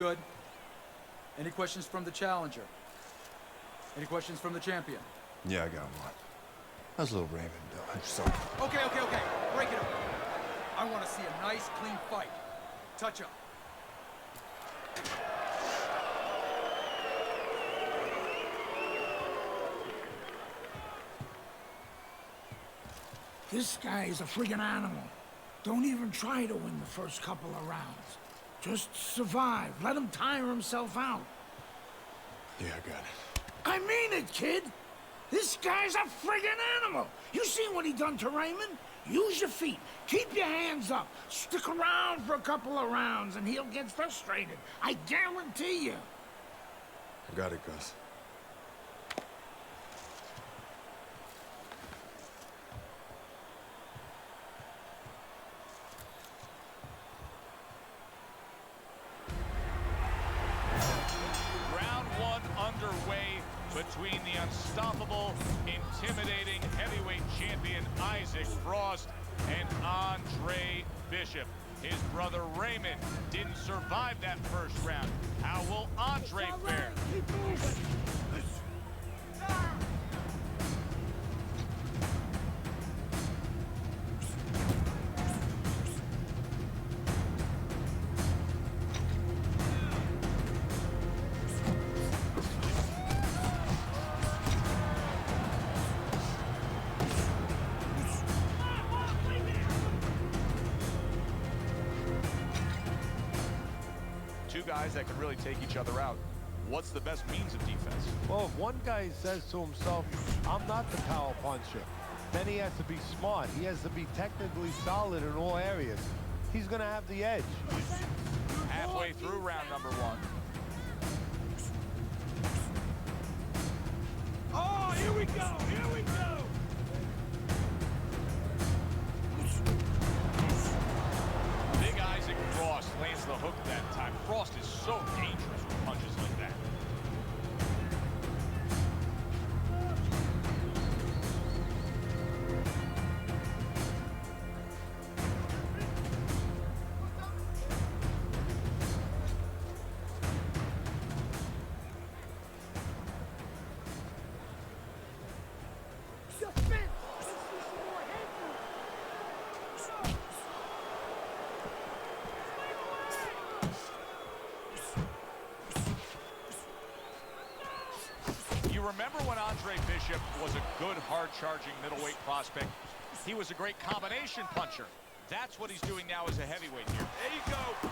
Good. Any questions from the challenger? Any questions from the champion? Yeah, I got one. How's little Raymond doing? So... Okay. Break it up. I want to see a nice, clean fight. Touch up. This guy is a friggin' animal. Don't even try to win the first couple of rounds. Just survive. Let him tire himself out. Yeah, I got it. I mean it, kid. This guy's a friggin' animal. You seen what he done to Raymond? Use your feet. Keep your hands up. Stick around for a couple of rounds and he'll get frustrated. I guarantee you. I got it, Gus. Underway between the unstoppable, intimidating heavyweight champion Isaac Frost and Andre Bishop. His brother Raymond didn't survive that first round. How will Andre fare? Keep moving. Two guys that can really take each other out. What's the best means of defense? Well, if one guy says to himself, I'm not the power puncher, then he has to be smart. He has to be technically solid in all areas. He's going to have the edge. Halfway through round number one. Oh, here we go! Here we go! Big Isaac Frost lands the hook that time. Frost is so dangerous with punches like that. Remember when Andre Bishop was a good, hard-charging middleweight prospect? He was a great combination puncher. That's what he's doing now as a heavyweight here. There you go.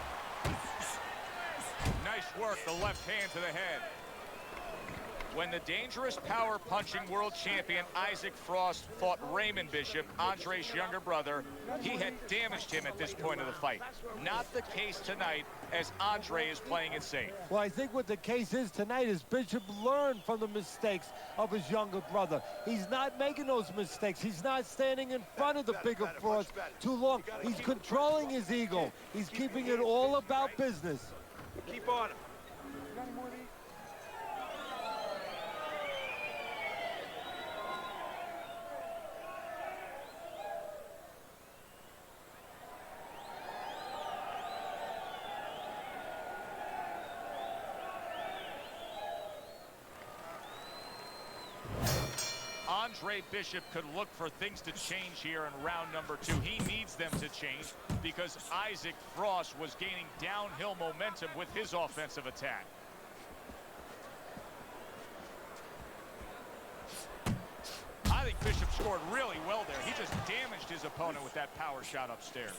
Nice work, the left hand to the head. When the dangerous power-punching world champion Isaac Frost fought Raymond Bishop, Andre's younger brother, he had damaged him at this point of the fight. Not the case tonight, as Andre is playing it safe. Well, I think what the case is tonight is Bishop learned from the mistakes of his younger brother. He's not making those mistakes. He's not standing in front of the bigger Frost too long. He's controlling his ego. He's keeping it all about business. Keep on him. Andre Bishop could look for things to change here in round number two. He needs them to change because Isaac Frost was gaining downhill momentum with his offensive attack. I think Bishop scored really well there. He just damaged his opponent with that power shot upstairs.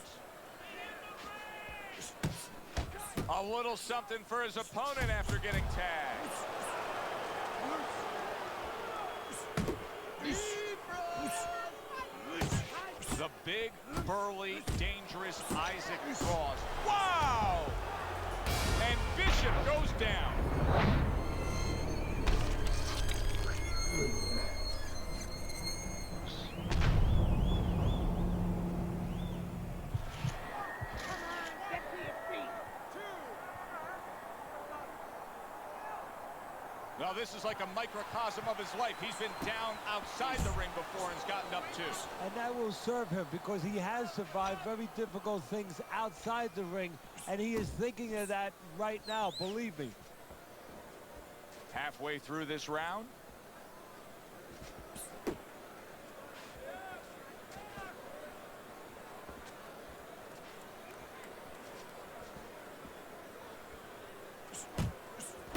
A little something for his opponent after getting tagged. The big, burly, dangerous Isaac Frost. Wow! And Bishop goes down. Now this is like a microcosm of his life. He's been down outside the ring before and has gotten up too. And that will serve him because he has survived very difficult things outside the ring and he is thinking of that right now, believe me. Halfway through this round.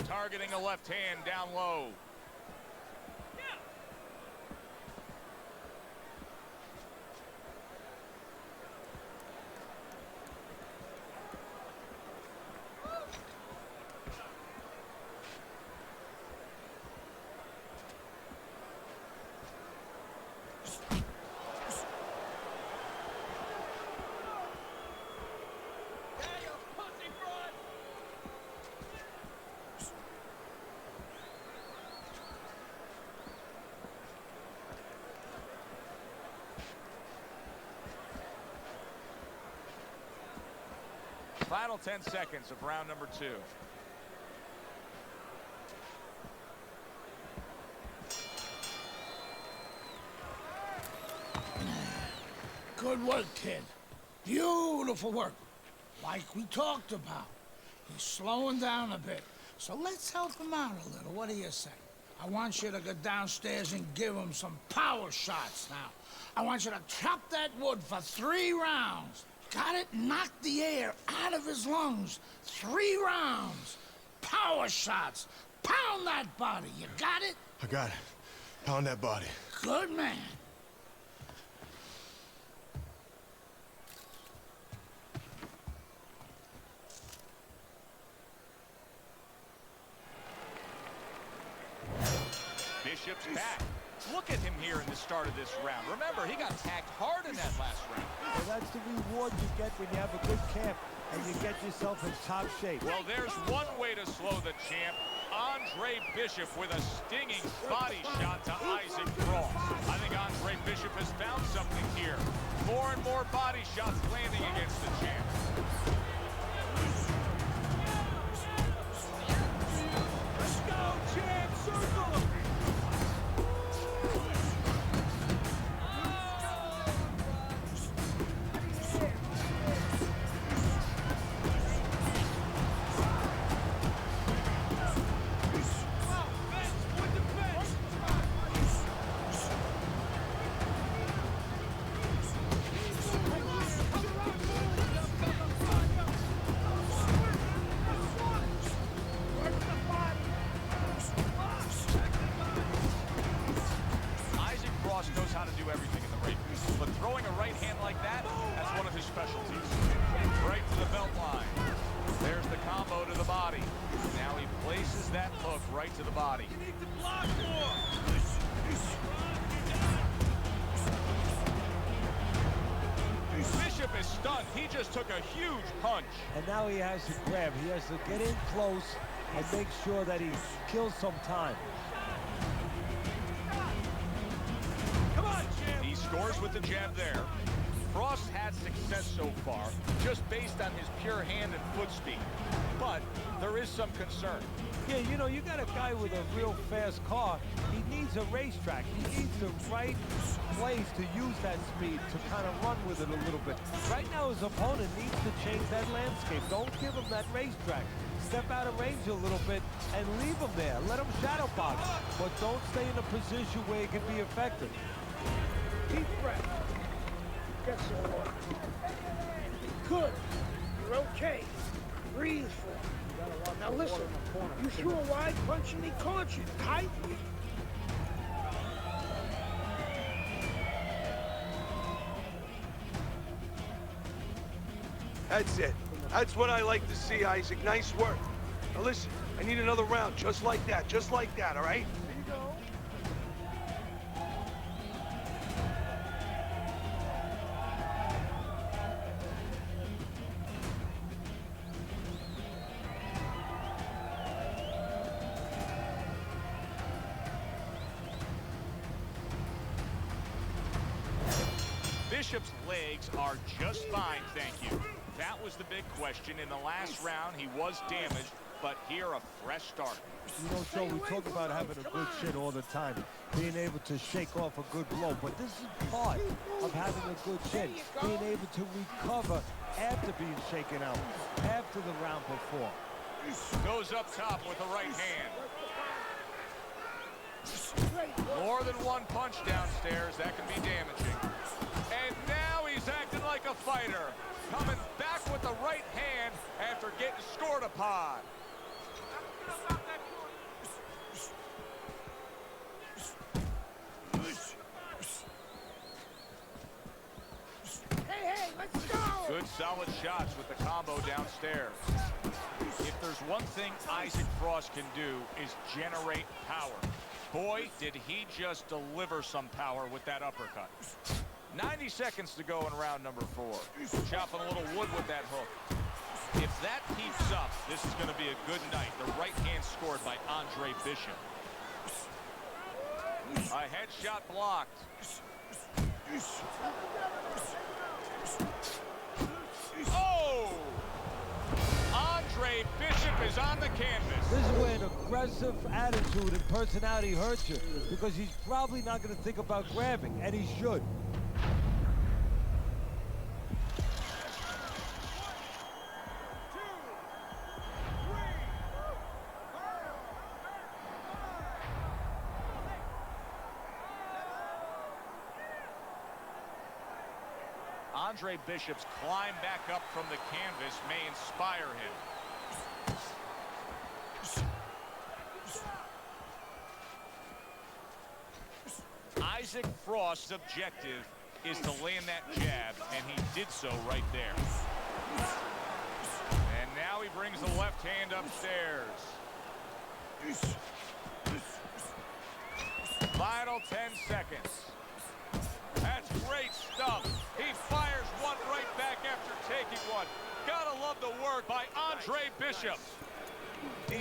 Targeting a left hand down low. Final 10 seconds of round number 2. Good work, kid. Beautiful work. Like we talked about. He's slowing down a bit. So let's help him out a little. What do you say? I want you to go downstairs and give him some power shots now. I want you to chop that wood for 3 rounds. Got it? Knock the air out of his lungs. 3 rounds. Power shots. Pound that body. You got it? I got it. Pound that body. Good man. Bishop's back. Look at him here in the start of this round. Remember, he got tagged hard in that last round. Well, that's the reward you get when you have a good camp and you get yourself in top shape. Well, there's one way to slow the champ. Andre Bishop with a stinging body shot to Isaac Frost. I think Andre Bishop has found something here. More and more body shots landing against the champ. Let's go, champ! Circle him! Knows how to do everything in the ring, but throwing a right hand like that, that's one of his specialties. Right to the belt line. There's the combo to the body. Now he places that hook right to the body. You need to block more. Bishop is stunned. He just took a huge punch. And now he has to grab. He has to get in close and make sure that he kills some time. He scores with the jab there. Frost had success so far, just based on his pure hand and foot speed. But there is some concern. Yeah, you know, you got a guy with a real fast car. He needs a racetrack. He needs the right place to use that speed to kind of run with it a little bit. Right now, his opponent needs to change that landscape. Don't give him that racetrack. Step out of range a little bit and leave him there. Let him shadow box, but don't stay in a position where he can be effective. Deep breath. Get some water. Good. You're okay. Breathe for it. Now listen, you threw a wide punch and he caught you. Tight. That's it. That's what I like to see, Isaac. Nice work. Now listen, I need another round just like that, all right? Here you go. Bishop's legs are just fine, thank you. That was the big question. In the last round, he was damaged, but here a fresh start. You know, Joe, we talk about having a good chin all the time, being able to shake off a good blow, but this is part of having a good chin, being able to recover after being shaken out, after the round before. Goes up top with the right hand. More than one punch downstairs, that can be damaging. And now he's acting like a fighter. Coming back with the right hand after getting scored upon. Hey, let's go! Good solid shots with the combo downstairs. If there's one thing Isaac Frost can do is generate power. Boy, did he just deliver some power with that uppercut. 90 seconds to go in round number 4. Chopping a little wood with that hook. If that keeps up, this is going to be a good night. The right hand scored by Andre Bishop. A headshot blocked. Oh! Andre Bishop is on the canvas. This is where an aggressive attitude and personality hurts you, because he's probably not going to think about grabbing, and he should. Andre Bishop's climb back up from the canvas may inspire him. Isaac Frost's objective is to land that jab, and he did so right there. And now he brings the left hand upstairs. Final 10 seconds. That's great stuff. He fires one right back after taking one. Gotta love the work by Andre Bishop.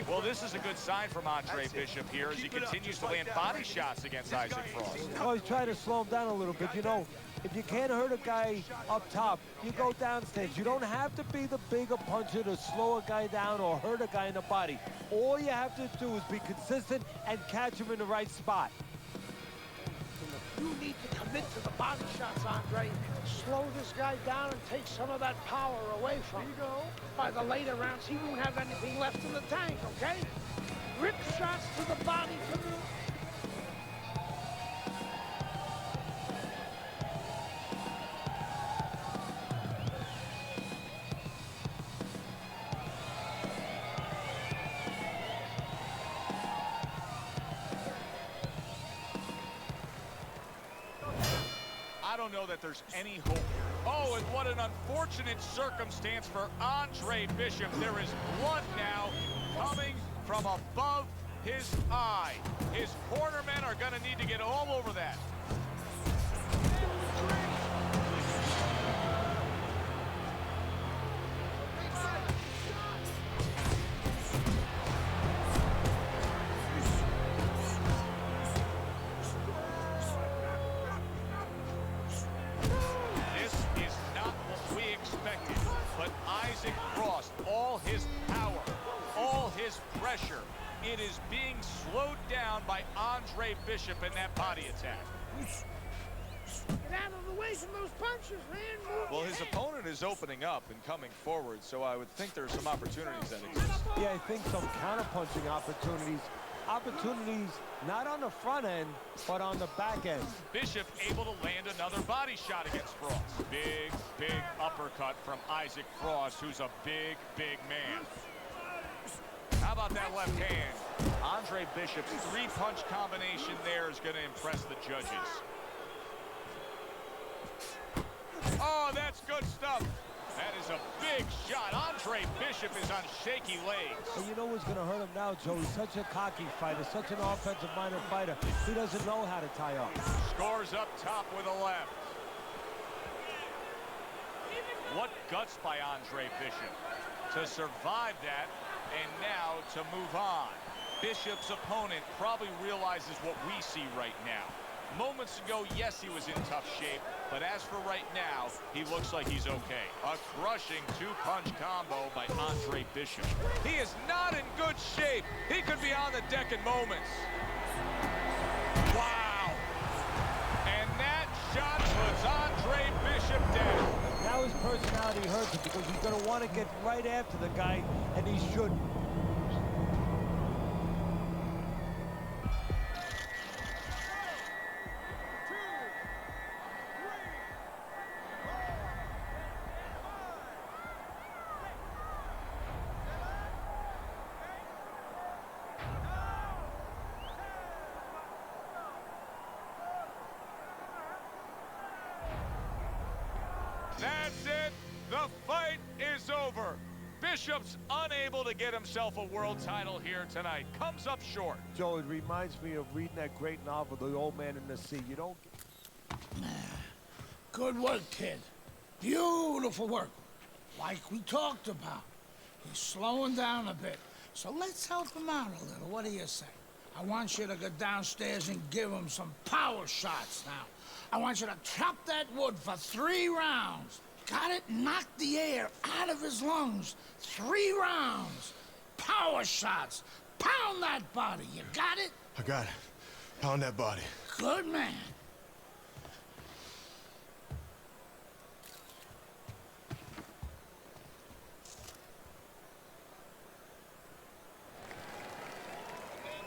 Well, this is a good sign from Andre Bishop here as he continues to land body shots against Isaac Frost. Always try to slow him down a little bit. You know, if you can't hurt a guy up top, you go downstairs. You don't have to be the bigger puncher to slow a guy down or hurt a guy in the body. All you have to do is be consistent and catch him in the right spot. You need to commit to the body shots, Andre. Slow this guy down and take some of that power away from him. By the later rounds, he won't have anything left in the tank, okay? Rip shots to the body. I don't know that there's any hope here. Oh, and what an unfortunate circumstance for Andre Bishop. There is blood now coming from above his eye. His cornermen are going to need to get all over that. Isaac Frost, all his power, all his pressure, it is being slowed down by Andre Bishop in that body attack. Get out of the way from those punches, man. Well, his opponent is opening up and coming forward, so I would think there's some opportunities that exist. Yeah, I think some counter-punching opportunities. Opportunities not on the front end, but on the back end. Bishop able to land another body shot against Frost. Big, big uppercut from Isaac Frost, who's a big, big man. How about that left hand? Andre Bishop's three-punch combination there is going to impress the judges. Oh, that's good stuff. That is a big shot. Andre Bishop is on shaky legs. And you know what's going to hurt him now, Joe? He's such a cocky fighter, such an offensive-minded fighter. He doesn't know how to tie up. Scores up top with a left. What guts by Andre Bishop to survive that and now to move on. Bishop's opponent probably realizes what we see right now. Moments ago, yes, he was in tough shape, but as for right now, he looks like he's okay. A crushing two-punch combo by Andre Bishop. He is not in good shape. He could be on the deck in moments. Wow. And that shot puts Andre Bishop down. Now know his personality hurts him because he's going to want to get right after the guy, and he shouldn't. That's it. The fight is over. Bishop's unable to get himself a world title here tonight. Comes up short. Joe, it reminds me of reading that great novel, The Old Man in the Sea. You don't... Good work, kid. Beautiful work. Like we talked about. He's slowing down a bit. So let's help him out a little. What do you say? I want you to go downstairs and give him some power shots now. I want you to chop that wood for 3 rounds. Got it? Knock the air out of his lungs. 3 rounds. Power shots. Pound that body. You got it? I got it. Pound that body. Good man.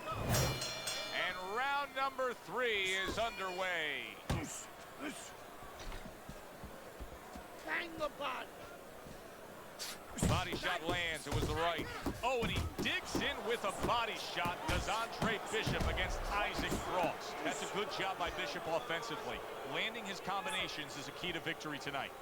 And round number 3 is underway. Bang the body. Body shot lands. It was the right. Oh, and he digs in with a body shot. Does Andre Bishop against Isaac Frost. That's a good job by Bishop offensively. Landing his combinations is a key to victory tonight.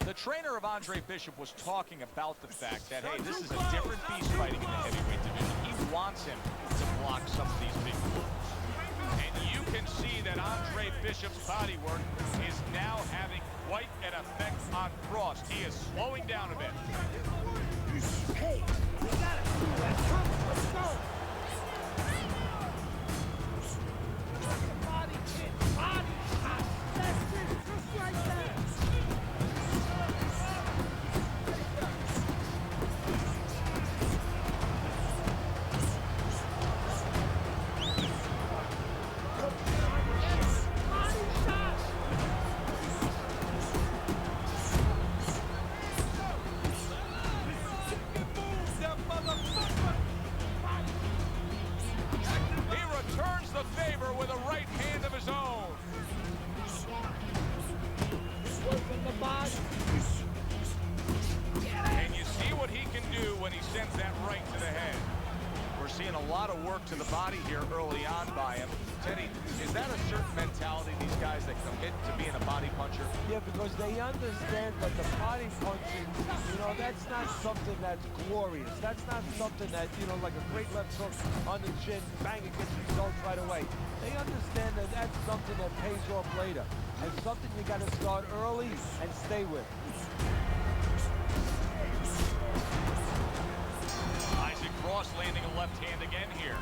The trainer of Andre Bishop was talking about the fact that, hey, this is a different beast fighting in the heavyweight division. He wants him to block some of these big moves. And you can see that Andre Bishop's bodywork is now having quite an effect on Frost. He is slowing down a bit. Hey, we gotta do that. Come, let's go. Body kick, body shot. That's it, just like that. Seeing a lot of work to the body here early on by him. Teddy, is that a certain mentality, these guys that commit to being a body puncher? Yeah, because they understand that the body punching, you know, that's not something that's glorious. That's not something that, you know, like a great left hook on the chin, bang, it gets results right away. They understand that that's something that pays off later. And something you got to start early and stay with. Frost landing a left hand again here.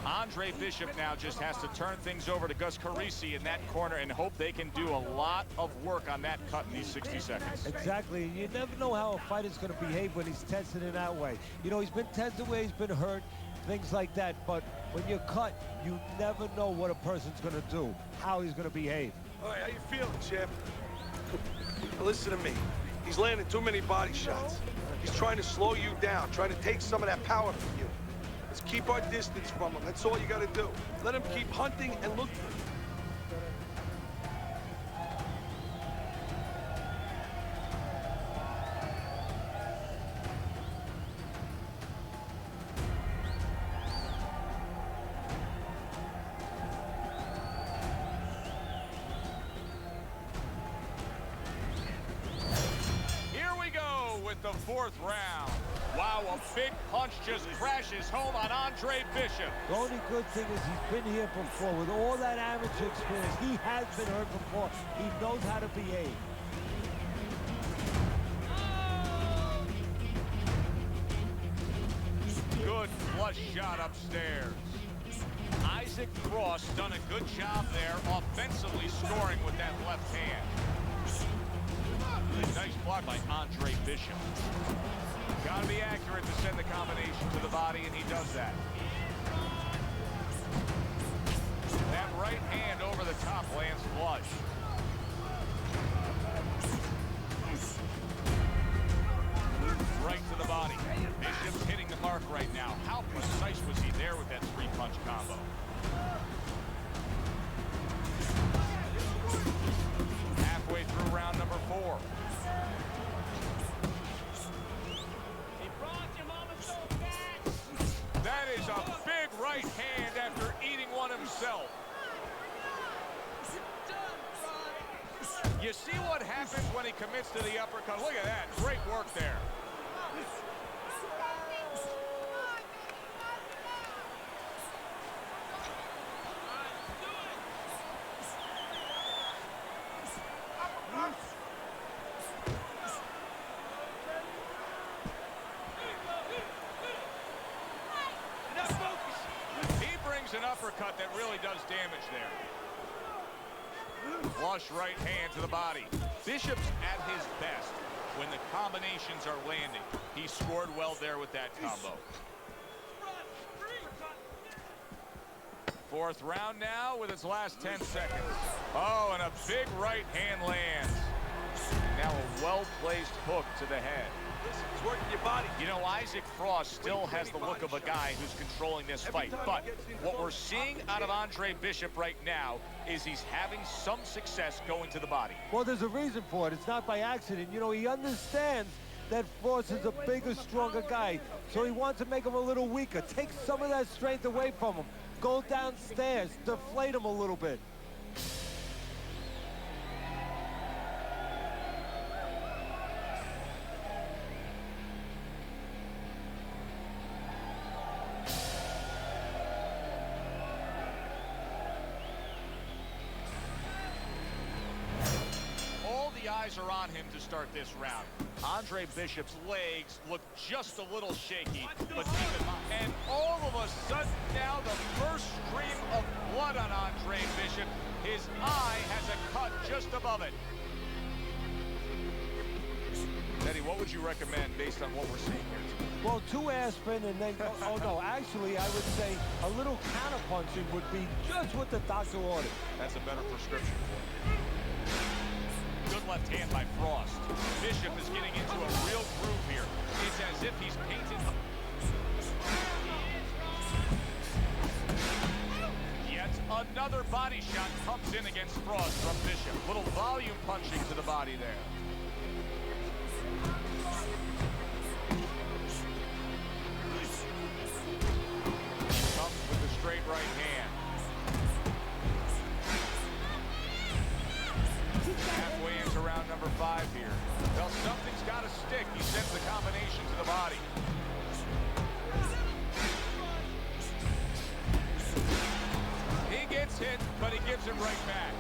Andre Bishop now just has to turn things over to Gus Carisi in that corner and hope they can do a lot of work on that cut in these 60 seconds. Exactly. You never know how a fighter's going to behave when he's tested in that way. You know, he's been tested where he's been hurt, things like that. But when you're cut, you never know what a person's going to do, how he's going to behave. All right, how you feeling, champ? Now listen to me. He's landing too many body shots. He's trying to slow you down, trying to take some of that power from you. Let's keep our distance from him. That's all you got to do. Let him keep hunting and looking. With the 4th round. Wow, a big punch just crashes home on Andre Bishop. The only good thing is he's been here before. With all that amateur experience, he has been hurt before. He knows how to behave. Good flush shot upstairs. Isaac Frost done a good job there, offensively scoring with that left hand. Nice block by Andre Bishop. Got to be accurate to send the combination to the body, and he does that. That right hand over the top lands flush. Right to the body. Bishop's hitting the mark right now. How precise was he there with that three-punch combo? Halfway through round number 4. That is a big right hand after eating one himself. You see what happens when he commits to the uppercut? Look at that. Great work there. He brings an uppercut that really does damage there. Flush right hand to the body. Bishop's at his best when the combinations are landing. He scored well there with that combo. 4th round now with its last 10 seconds. Oh, and a big right hand lands. Now a well-placed hook to the head. He's working your body. You know, Isaac Frost still has the look of a guy who's controlling this fight, but what we're seeing out of Andre Bishop right now is he's having some success going to the body. Well, there's a reason for it. It's not by accident. You know, he understands that Frost is a bigger, stronger guy, so he wants to make him a little weaker. Take some of that strength away from him. Go downstairs, deflate him a little bit. Eyes are on him to start this round. Andre Bishop's legs look just a little shaky, but keep in mind. And all of a sudden now the first stream of blood on Andre Bishop. His eye has a cut just above it. Eddie, what would you recommend based on what we're seeing here today? Well, 2 aspirin and then, oh no, actually I would say a little counterpunching would be just what the doctor ordered. That's a better prescription for you. Good left hand by Frost. Bishop is getting into a real groove here. It's as if he's painting. Yet another body shot comes in against Frost from Bishop. Little volume punching to the body there. Comes with the straight right hand. Halfway into round number 5 here. Well, something's got to stick. He sends the combination to the body. He gets hit, but he gives it right back.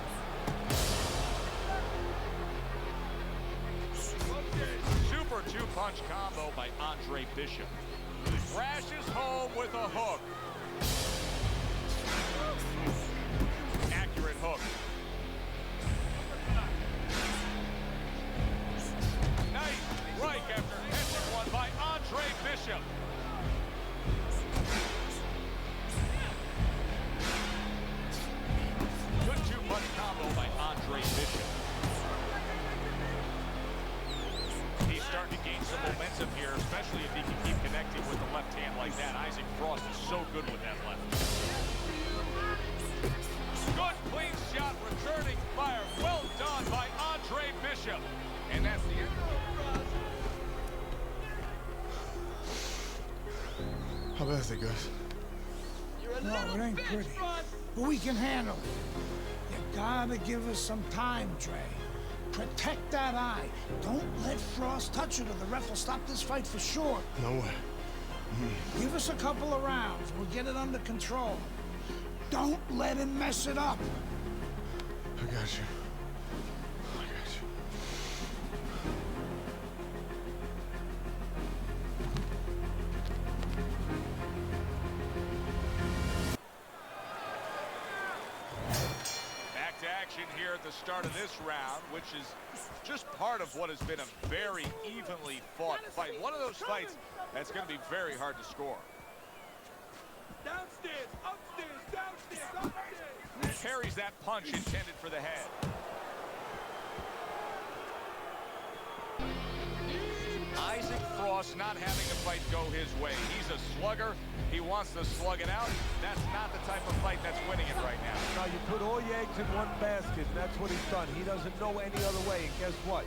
Super 2-punch combo by Andre Bishop. Crashes home with a hook. Accurate hook. Nice strike after catching one by Andre Bishop. Good 2-punch combo by Andre Bishop. He's starting to gain some momentum here, especially if he can keep connecting with the left hand like that. Isaac Frost is so good with that left. Good clean shot, returning fire. Well done by Andre Bishop. And that's the end. How bad is it, guys? No, it ain't pretty. But we can handle it. You gotta give us some time, Trey. Protect that eye. Don't let Frost touch it or the ref will stop this fight for sure. No way. Give us a couple of rounds. We'll get it under control. Don't let him mess it up. I got you. I got you. Back to action here at the start of this round, which is just part of what has been a very evenly fought fight. One of those fights that's going to be very hard to score. Downstairs, upstairs, downstairs, upstairs. Parries that punch intended for the head. Isaac Frost not having the fight go his way. He's a slugger. He wants to slug it out. That's not the type of fight that's winning it right now. Now you put all your eggs in one basket, and that's what he's done. He doesn't know any other way, and guess what?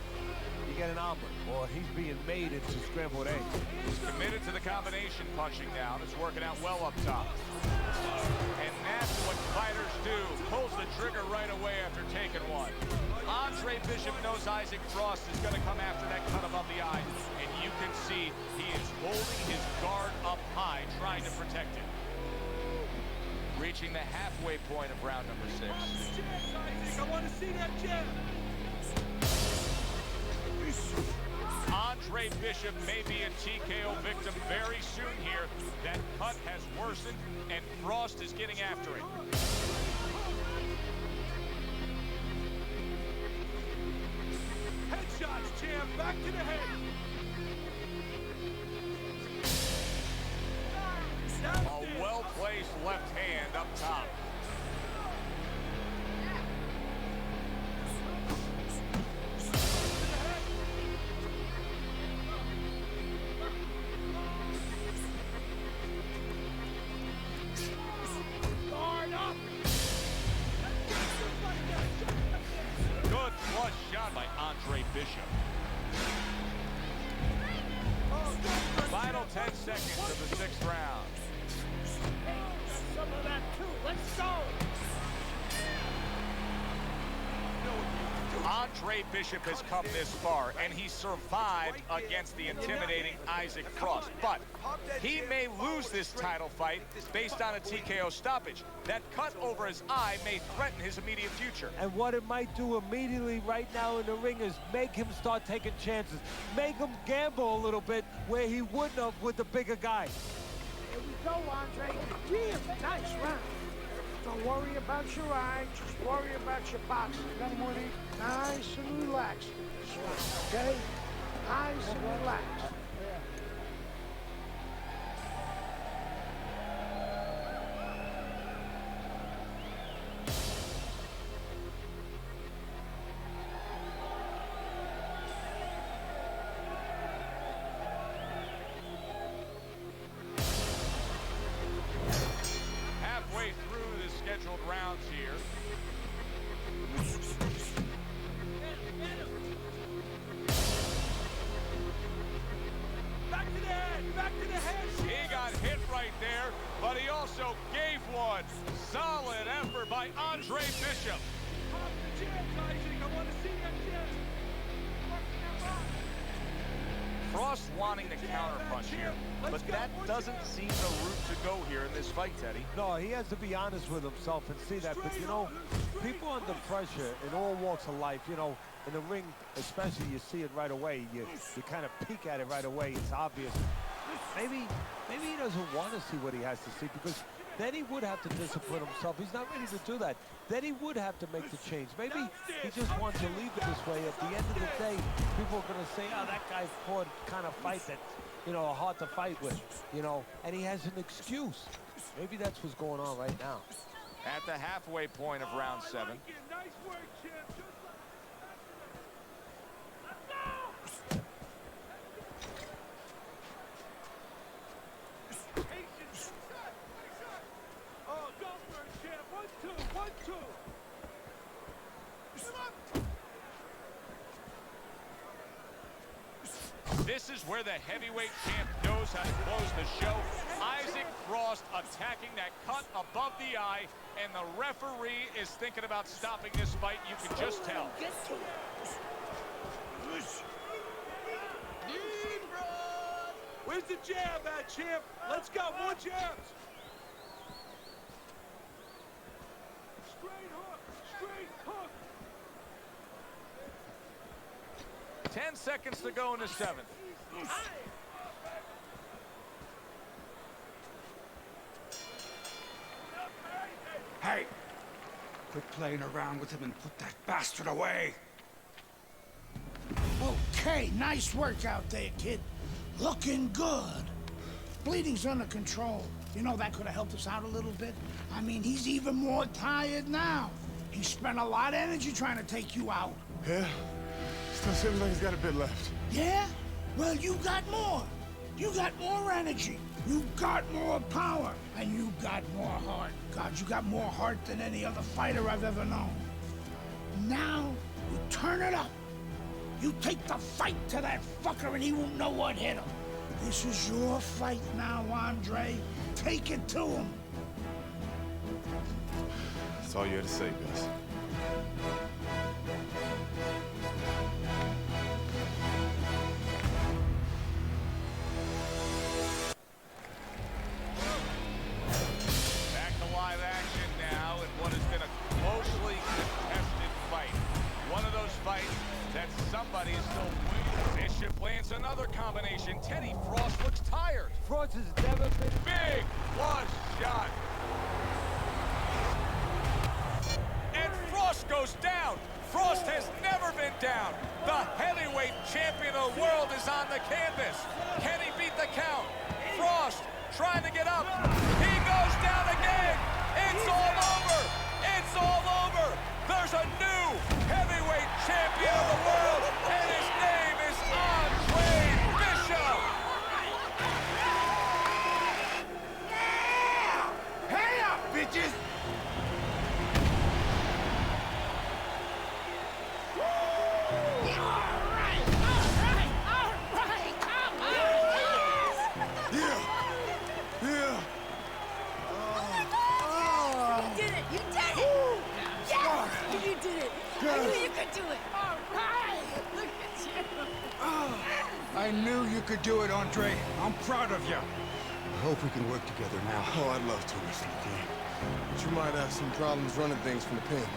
You get an omelet, or he's being made into scrambled eggs. He's committed to the combination punching now, and it's working out well up top. And that's what fighters do. Pulls the trigger right away after taking one. Andre Bishop knows Isaac Frost is going to come after that cut above the eye, and you can see he is holding his guard up high, trying to protect it. Reaching the halfway point of round number 6. Isaac, I want to see that jab. Andre Bishop may be a TKO victim very soon here. That cut has worsened, and Frost is getting after it. Headshots, champ. Back to the head. A well-placed left hand up top. Good flush shot by Andre Bishop. Final 10 seconds of the 6th round. Some of that too. Let's go. Andre Bishop has come this far, and he survived against the intimidating Isaac Frost. But he may lose this title fight based on a TKO stoppage. That cut over his eye may threaten his immediate future. And what it might do immediately right now in the ring is make him start taking chances. Make him gamble a little bit where he wouldn't have with the bigger guy. Here we go, Andre. Really nice round. Don't worry about your eye. Just worry about your boxing. Got more than nice and relaxed. Okay? Nice and relaxed. Halfway through the scheduled rounds here. Back to the head. Back to the head. He got hit right there, but he also gave one. Solid effort by Andre Bishop. Pop the jabs, Isaac. I want to see that jab. Frost wanting the counterpunch here, but that doesn't seem the route to go here in this fight, Teddy. No, he has to be honest with himself and see that. But, you know, people under pressure in all walks of life, you know, in the ring especially, you see it right away. You kind of peek at it right away. It's obvious. Maybe he doesn't want to see what he has to see, because then he would have to discipline himself. He's not ready to do that. Then he would have to make the change. Maybe he just wants to leave it this way. At the end of the day, people are going to say, oh, that guy fought kind of fight that, you know, hard to fight with, you know, and he has an excuse. Maybe that's what's going on right now. At the halfway point of round 7. Nice work, champ. Oh, don't work, champ. 1-2, 1-2. This is where the heavyweight champ knows how to close the show. Isaac Frost attacking that cut above the eye, and the referee is thinking about stopping this fight. You can just tell. Where's the jab at, champ? Let's go, more jabs. Straight hook, straight hook. 10 seconds to go in the 7th. Hey, quit playing around with him and put that bastard away. Okay, nice work out there, kid. Looking good. Bleeding's under control. You know, that could have helped us out a little bit. I mean, he's even more tired now. He spent a lot of energy trying to take you out. Yeah? Still seems like he's got a bit left. Yeah? Well, you got more. You got more energy. You got more power. And you got more heart. God, you got more heart than any other fighter I've ever known. Now, you turn it up. You take the fight to that fucker and he won't know what hit him. This is your fight now, Andre. Take it to him. That's all you had to say, Gus. Back to live action now in what has been a closely contested fight. One of those fights that somebody is still waiting. Bishop lands another combination. Teddy Frost looks tired. Frost has never been... Big was shot. And Frost goes down. Frost has never been down. The heavyweight champion of the world is on the canvas. Can he beat the count? Frost trying to get up. He goes down again. It's all over. It's all over. There's a new heavyweight champion of the world, and his name is Andre Bishop. Hey up, bitches! I knew you could do it, Andre. I'm proud of you. I hope we can work together now. Oh, I'd love to, Mr. McKay. But you might have some problems running things from the pen.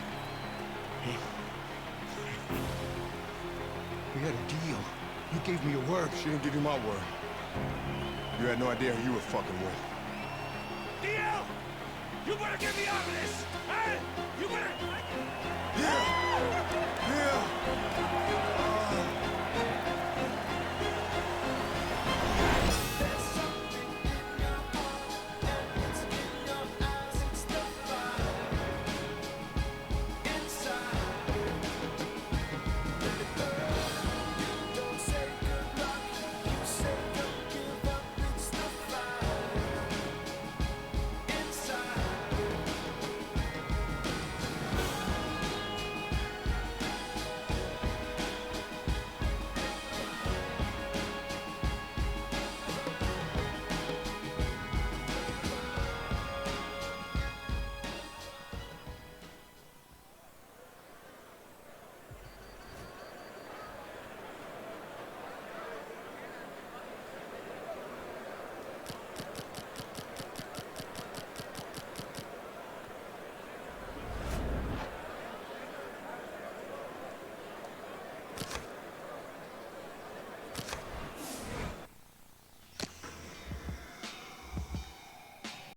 We had a deal. You gave me your word. She didn't give you my word. You had no idea who you were fucking with. DL! You better get me out of this! Hey! You better... Yeah! Yeah!